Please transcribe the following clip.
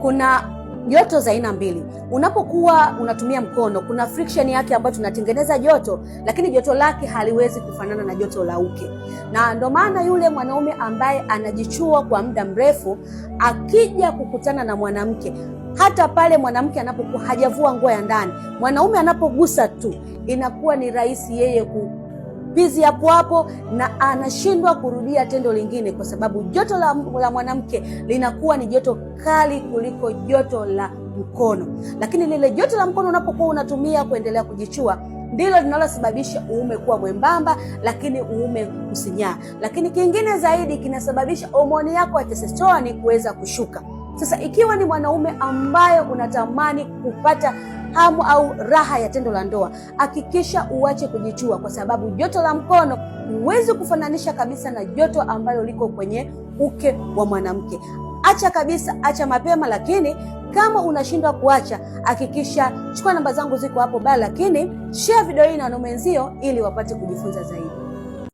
kuna joto za aina mbili. Unapokuwa unatumia mkono, kuna friction yake ambayo tunatengeneza joto, lakini joto lake haliwezi kufanana na joto la uke. Na ndio maana yule mwanaume ambaye anajichua kwa muda mrefu akija kukutana na mwanamke, hata pale mwanamke anapokuwa hajavua nguo ya ndani, mwanaume anapogusa tu, inakuwa ni rahisi yeye kubizi hapo hapo na anashindwa kurudia tendo lingine, kwa sababu joto la mwanamke linakuwa ni joto kali kuliko joto la mkono. Lakini lile joto la mkono unapokuwa unatumia kuendelea kujichua ndilo linalosababisha uume kuwa mwembamba, lakini uume kusinyaa. Lakini kingine zaidi kinasababisha homoni yako ya testosterone kuweza kushuka. Sasa ikiwa ni mwanaume ambaye unatamani kupata hamu au raha ya tendo la ndoa, hakikisha uache kujichua, kwa sababu joto la mkono huwezi kufananisha kabisa na joto ambalo liko kwenye uke wa mwanamke. Acha kabisa, acha mapema. Lakini kama unashindwa kuacha, hakikisha chukua namba zangu ziko hapo bali, lakini share video hii na wanaume wenzio ili wapate kujifunza zaidi.